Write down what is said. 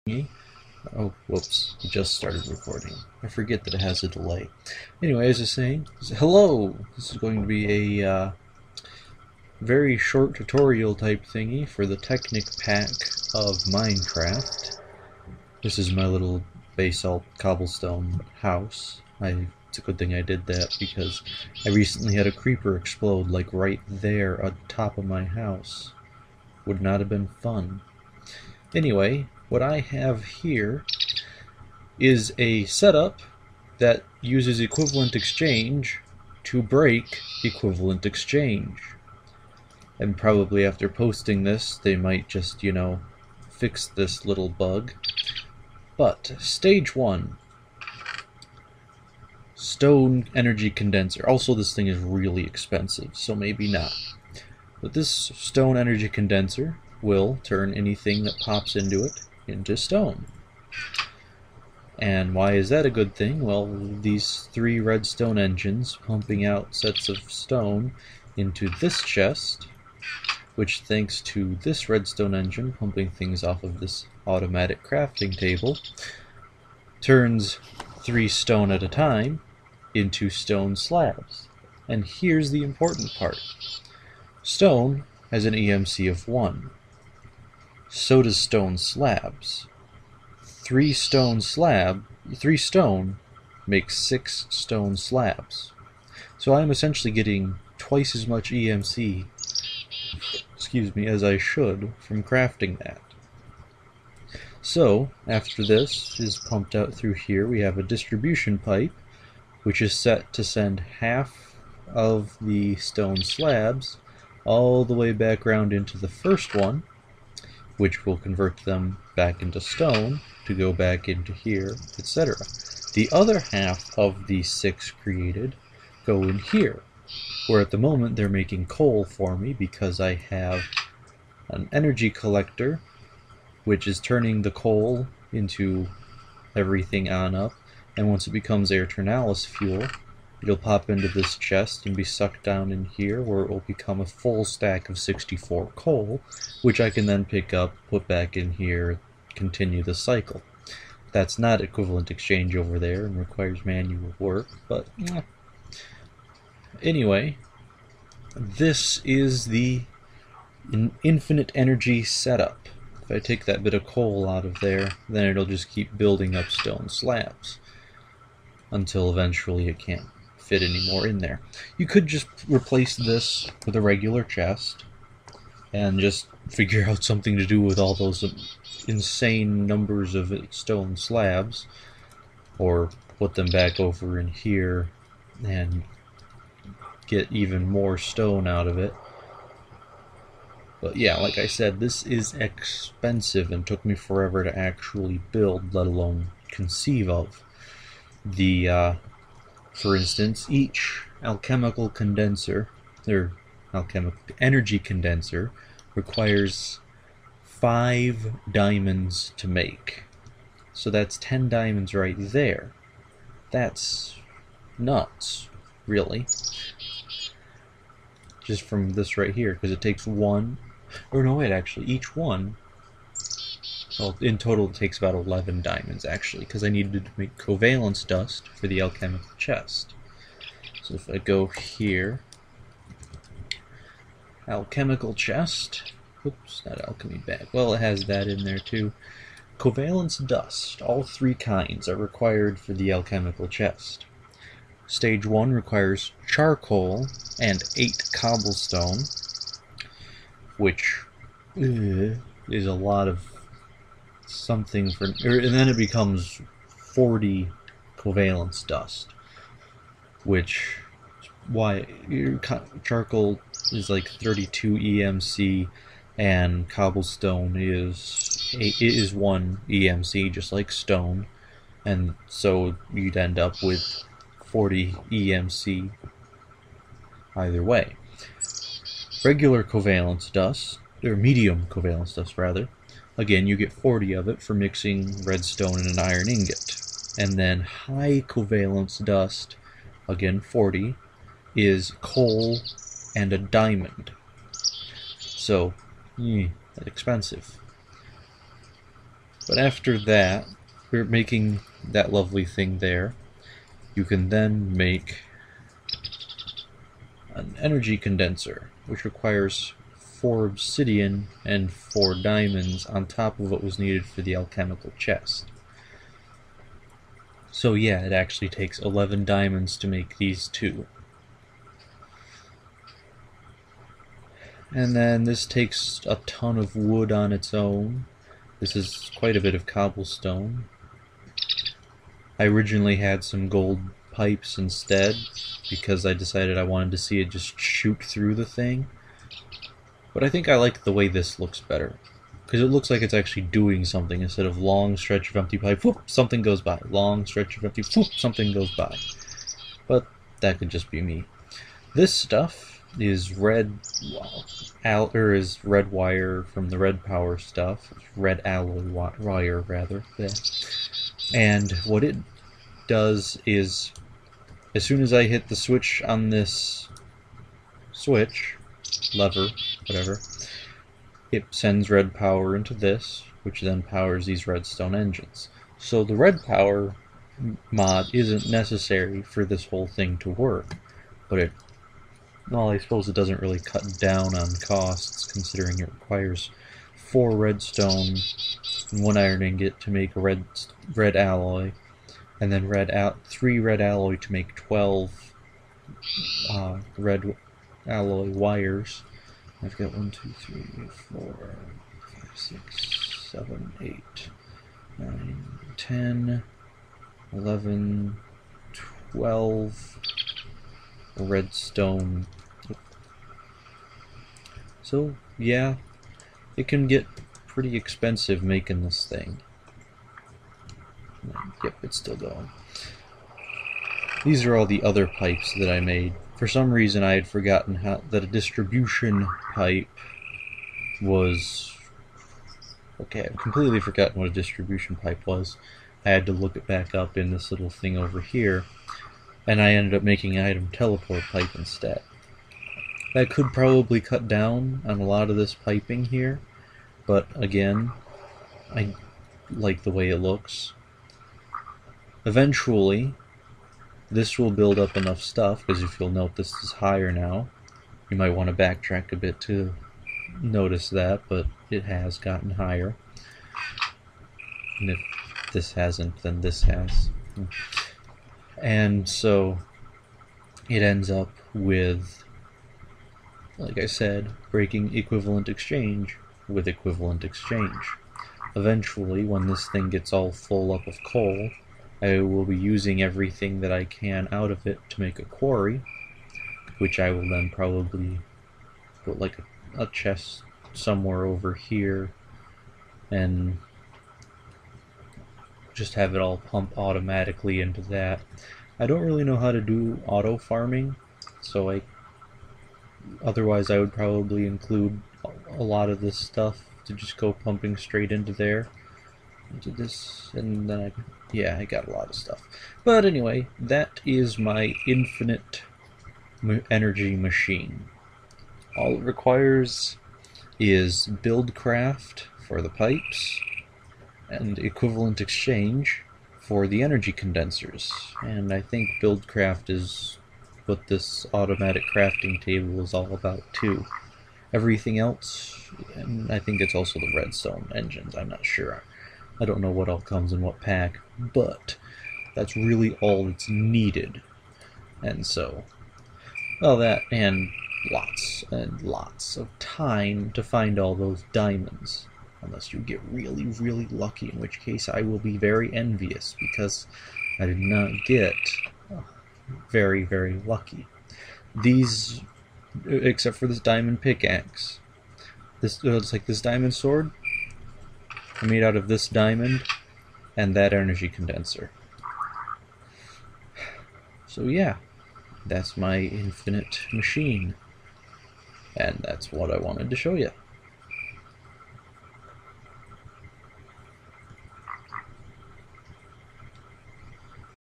thingy. Oh, whoops, it just started recording. I forget that it has a delay. Anyway, as I was saying, hello! This is going to be a very short tutorial type thingy for the Technic pack of Minecraft. This is my little basalt cobblestone house. It's a good thing I did that because I recently had a creeper explode like right there on top of my house. Would not have been fun. Anyway, what I have here is a setup that uses equivalent exchange to break equivalent exchange. And probably after posting this, they might just, fix this little bug. But, stage 1. Stone energy condenser. Also, this thing is really expensive, so maybe not. But this stone energy condenser will turn anything that pops into it into stone. And why is that a good thing? Well, these 3 redstone engines pumping out sets of stone into this chest, which thanks to this redstone engine pumping things off of this automatic crafting table, turns 3 stone at a time into stone slabs. And here's the important part. Stone has an EMC of 1. So does stone slabs. 3 stone makes 6 stone slabs. So I'm essentially getting twice as much EMC, as I should from crafting that. So, after this is pumped out through here, we have a distribution pipe, which is set to send half of the stone slabs all the way back around into the first one, which will convert them back into stone to go back into here, etc. The other half of the 6 created go in here, where at the moment they're making coal for me because I have an energy collector which is turning the coal into everything on up, and once it becomes Aeternalis fuel, it'll pop into this chest and be sucked down in here, where it will become a full stack of 64 coal, which I can then pick up, put back in here, continue the cycle. That's not equivalent exchange over there and requires manual work, but anyway, this is the infinite energy setup. If I take that bit of coal out of there, then it'll just keep building up stone slabs until eventually it can't fit anymore in there. You could just replace this with a regular chest and just figure out something to do with all those insane numbers of stone slabs, or put them back over in here and get even more stone out of it. But yeah, like I said, this is expensive and took me forever to actually build, let alone conceive of. For instance, each alchemical condenser, or alchemical energy condenser, requires 5 diamonds to make. So that's 10 diamonds right there. That's nuts, really. Just from this right here, because it takes 1, or no wait, actually, each one, well, in total it takes about 11 diamonds, actually, because I needed to make Covalence Dust for the Alchemical Chest. So if I go here, Alchemical Chest, oops, not alchemy bag, well, it has that in there too. Covalence Dust, all 3 kinds are required for the Alchemical Chest. Stage 1 requires charcoal and 8 cobblestone, which is a lot of something for, and then it becomes 40 covalence dust, which why charcoal is like 32 EMC and cobblestone is 1 EMC, just like stone, and so you'd end up with 40 EMC either way. Regular covalence dust, or medium covalence dust rather, again you get 40 of it for mixing redstone and an iron ingot. And then high covalence dust, again 40, is coal and a diamond. So, that's expensive. But after that, we're making that lovely thing there. You can then make an energy condenser, which requires 4 obsidian and 4 diamonds on top of what was needed for the alchemical chest. So yeah, it actually takes 11 diamonds to make these 2. And then this takes a ton of wood on its own. This is quite a bit of cobblestone. I originally had some gold pipes instead, because I decided I wanted to see it just shoot through the thing. But I think I like the way this looks better, because it looks like it's actually doing something instead of long stretch of empty pipe, whoop, something goes by. Long stretch of empty, whoop, something goes by. But that could just be me. This stuff is red, is red wire from the red power stuff, red alloy wire rather. Yeah. And what it does is, as soon as I hit the switch on this lever, whatever, it sends red power into this, which then powers these redstone engines. So the red power mod isn't necessary for this whole thing to work, but well, I suppose it doesn't really cut down on costs, considering it requires 4 redstone and 1 iron ingot to make a red alloy, and then 3 red alloy to make 12 red alloy wires. I've got 1, 2, 3, 4, 5, 6, 7, 8, 9, 10, 11, 12 redstone. So yeah, it can get pretty expensive making this thing. Yep, it's still going. These are all the other pipes that I made. For some reason I had forgotten that a distribution pipe was... Okay, I've completely forgotten what a distribution pipe was. I had to look it back up in this little thing over here, and I ended up making an item teleport pipe instead. That could probably cut down on a lot of this piping here, but again, I like the way it looks. Eventually, this will build up enough stuff, because if you'll note this is higher now. You might want to backtrack a bit to notice that, but it has gotten higher. And if this hasn't, then this has. And so it ends up with, like I said, breaking equivalent exchange with equivalent exchange. Eventually, when this thing gets all full up of coal, I will be using everything that I can out of it to make a quarry, which I will then probably put like a chest somewhere over here and just have it all pump automatically into that. I don't really know how to do auto farming, so otherwise I would probably include a lot of this stuff to just go pumping straight into there. Into this, and then I got a lot of stuff. But anyway, that is my infinite energy machine. All it requires is buildcraft for the pipes and equivalent exchange for the energy condensers. And I think buildcraft is what this automatic crafting table is all about too. Everything else, and I think it's also the redstone engines, I'm not sure. I don't know what all comes in what pack, but that's really all that's needed. And so, well, that and lots and lots of time to find all those diamonds. Unless you get really, really lucky, in which case I will be very envious, because I did not get very, very lucky. These, except for this diamond pickaxe. It's like this diamond sword. I made out of this diamond and that energy condenser. So yeah, that's my infinite machine. And that's what I wanted to show you.